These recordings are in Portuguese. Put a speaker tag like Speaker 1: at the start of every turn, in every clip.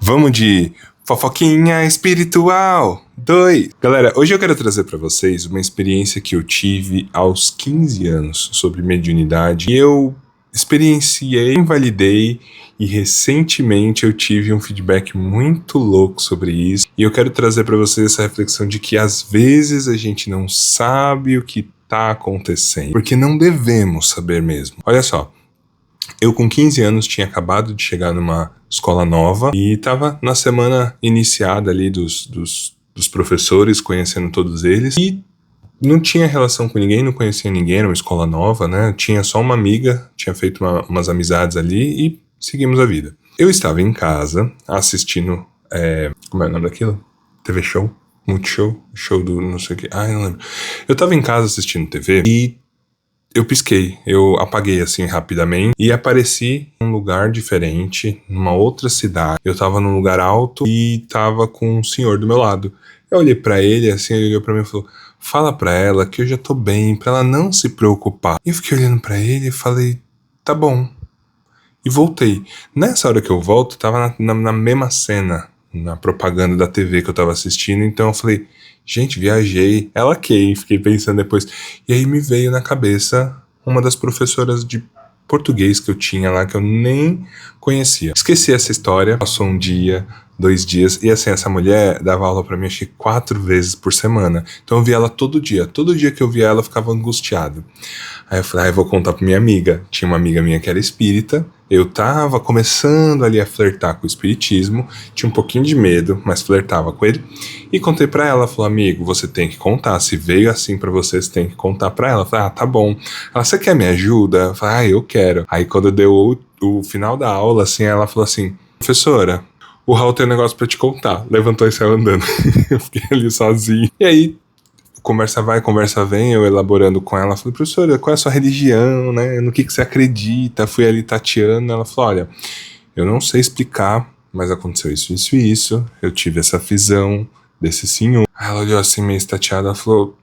Speaker 1: Vamos de fofoquinha espiritual 2. Galera, hoje eu quero trazer pra vocês uma experiência que eu tive aos 15 anos sobre mediunidade. E eu experienciei, invalidei e recentemente eu tive um feedback muito louco sobre isso. E eu quero trazer pra vocês essa reflexão de que às vezes a gente não sabe o que tá acontecendo, porque não devemos saber mesmo. Olha só. Eu com 15 anos tinha acabado de chegar numa escola nova e estava na semana iniciada ali dos professores, conhecendo todos eles, e não tinha relação com ninguém, não conhecia ninguém, era uma escola nova, né? Tinha só uma amiga, tinha feito umas amizades ali e seguimos a vida. Eu estava em casa assistindo, como é o nome daquilo? TV Show? Multishow? Show do não sei o que. Não lembro. Eu estava em casa assistindo TV e eu pisquei, eu apaguei assim rapidamente e apareci num lugar diferente, numa outra cidade. Eu tava num lugar alto e tava com um senhor do meu lado. Eu olhei pra ele, assim, ele olhou pra mim e falou: fala pra ela que eu já tô bem, pra ela não se preocupar. E eu fiquei olhando pra ele e falei: tá bom. E voltei. Nessa hora que eu volto, tava na mesma cena, na propaganda da TV que eu tava assistindo, então eu falei: gente, viajei, ela quem? Fiquei pensando depois. E aí me veio na cabeça uma das professoras de português que eu tinha lá, que eu nem conhecia. Esqueci essa história, passou um dia, 2 dias, e assim, essa mulher dava aula pra mim, acho que 4 vezes por semana. Então eu via ela todo dia que eu via ela eu ficava angustiado. Aí eu falei, eu vou contar pra minha amiga. Tinha uma amiga minha que era espírita, eu tava começando ali a flertar com o espiritismo, tinha um pouquinho de medo, mas flertava com ele, e contei pra ela, falou, amigo, você tem que contar, se veio assim pra você, você tem que contar pra ela. Eu falei, tá bom. Ela, você quer me ajuda? Eu falei, eu quero. Aí quando deu o final da aula, assim, ela falou assim, professora, o Raul tem um negócio pra te contar. Levantou e saiu andando. Eu fiquei ali sozinho. E aí, conversa vai, conversa vem, eu elaborando com ela, falei, professora, qual é a sua religião, né? No que você acredita? Fui ali tateando, ela falou, olha, eu não sei explicar, mas aconteceu isso, isso e isso, eu tive essa visão desse senhor. Aí ela olhou assim, meio estateada, ela falou,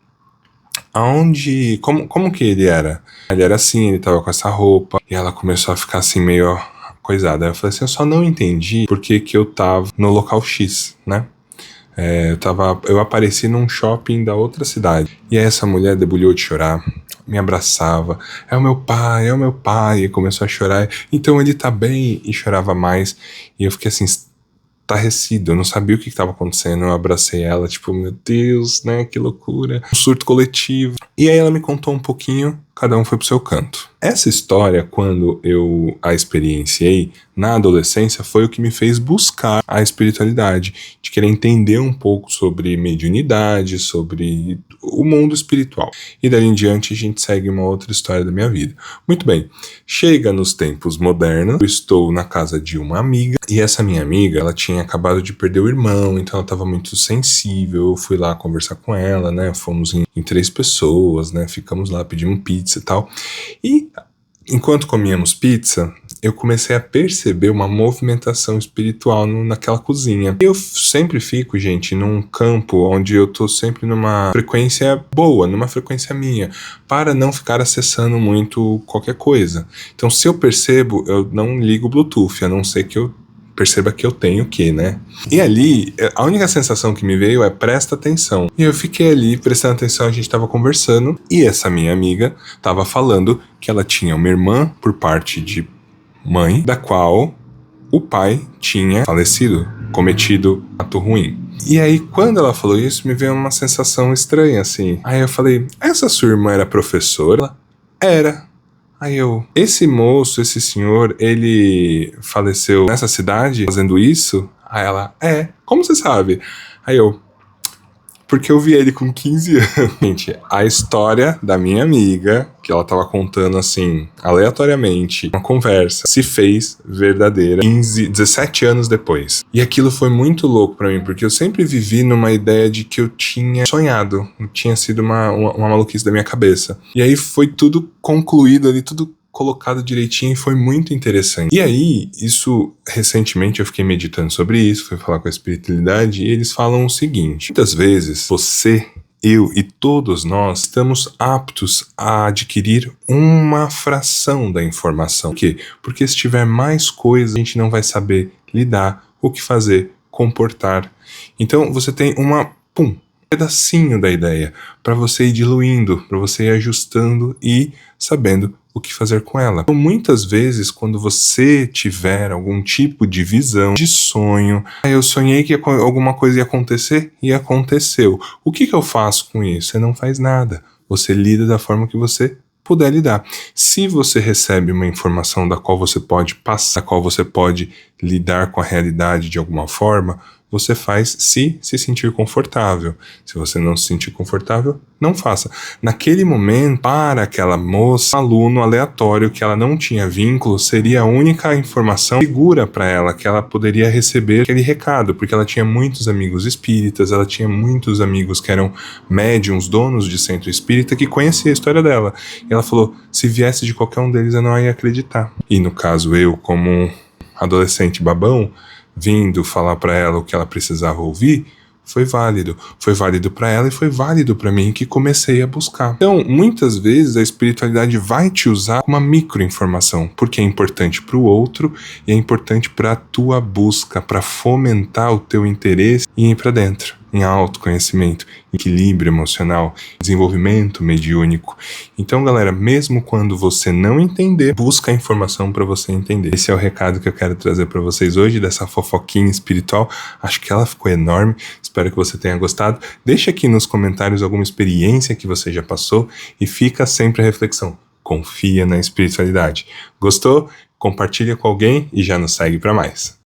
Speaker 1: como que ele era? Ele era assim, ele tava com essa roupa, e ela começou a ficar assim, meio coisada. Aí eu falei assim, eu só não entendi porque que eu tava no local X, né? Eu apareci num shopping da outra cidade. E aí essa mulher debulhou de chorar, me abraçava. É o meu pai. E começou a chorar. Então ele tá bem. E chorava mais. E eu fiquei assim, estarrecido. Eu não sabia o que estava acontecendo. Eu abracei ela, tipo, meu Deus, né? Que loucura. Um surto coletivo. E aí ela me contou um pouquinho. Cada um foi pro seu canto. Essa história, quando eu a experienciei na adolescência, foi o que me fez buscar a espiritualidade, de querer entender um pouco sobre mediunidade, sobre o mundo espiritual. E dali em diante a gente segue uma outra história da minha vida. Muito bem, chega nos tempos modernos, eu estou na casa de uma amiga, e essa minha amiga, ela tinha acabado de perder o irmão, então ela estava muito sensível, eu fui lá conversar com ela, né, fomos em 3 pessoas, né, ficamos lá, pedimos pizza e tal, e enquanto comíamos pizza, eu comecei a perceber uma movimentação espiritual naquela cozinha. Eu sempre fico, gente, num campo onde eu tô sempre numa frequência boa, numa frequência minha, para não ficar acessando muito qualquer coisa. Então, se eu percebo, eu não ligo o Bluetooth, a não ser que eu perceba que eu tenho o que, né? E ali, a única sensação que me veio é presta atenção. E eu fiquei ali prestando atenção, a gente tava conversando, e essa minha amiga tava falando que ela tinha uma irmã por parte de mãe, da qual o pai tinha falecido, cometido ato ruim. E aí, quando ela falou isso, me veio uma sensação estranha, assim. Aí eu falei, essa sua irmã era professora? Ela, era. Aí esse moço, esse senhor, ele faleceu nessa cidade fazendo isso? Aí ela, como você sabe? Aí porque eu vi ele com 15 anos. Gente, a história da minha amiga, que ela tava contando assim, aleatoriamente, uma conversa, se fez verdadeira 17 anos depois. E aquilo foi muito louco pra mim, porque eu sempre vivi numa ideia de que eu tinha sonhado, tinha sido uma maluquice da minha cabeça. E aí foi tudo concluído ali, tudo colocado direitinho e foi muito interessante. E aí, recentemente eu fiquei meditando sobre isso, fui falar com a espiritualidade e eles falam o seguinte, muitas vezes você, eu e todos nós estamos aptos a adquirir uma fração da informação. Por quê? Porque se tiver mais coisas, a gente não vai saber lidar o que fazer, comportar. Então você tem pedacinho da ideia para você ir diluindo, para você ir ajustando e sabendo o que fazer com ela. Então, muitas vezes, quando você tiver algum tipo de visão, de sonho, eu sonhei que alguma coisa ia acontecer e aconteceu. O que eu faço com isso? Você não faz nada. Você lida da forma que você puder lidar. Se você recebe uma informação da qual você pode passar, da qual você pode lidar com a realidade de alguma forma, você faz se sentir confortável. Se você não se sentir confortável, não faça. Naquele momento, para aquela moça, um aluno aleatório que ela não tinha vínculo, seria a única informação segura para ela, que ela poderia receber aquele recado, porque ela tinha muitos amigos espíritas, ela tinha muitos amigos que eram médiums, donos de centro espírita, que conheciam a história dela. E ela falou, se viesse de qualquer um deles, eu não ia acreditar. E no caso, eu, como um adolescente babão, vindo falar para ela o que ela precisava ouvir, foi válido para ela e foi válido para mim, que comecei a buscar. Então, muitas vezes a espiritualidade vai te usar uma microinformação, porque é importante para o outro e é importante para a tua busca, para fomentar o teu interesse e ir para dentro, em autoconhecimento, equilíbrio emocional, desenvolvimento mediúnico. Então, galera, mesmo quando você não entender, busca a informação para você entender. Esse é o recado que eu quero trazer para vocês hoje, dessa fofoquinha espiritual. Acho que ela ficou enorme, espero que você tenha gostado. Deixa aqui nos comentários alguma experiência que você já passou e fica sempre a reflexão. Confia na espiritualidade. Gostou? Compartilha com alguém e já nos segue para mais.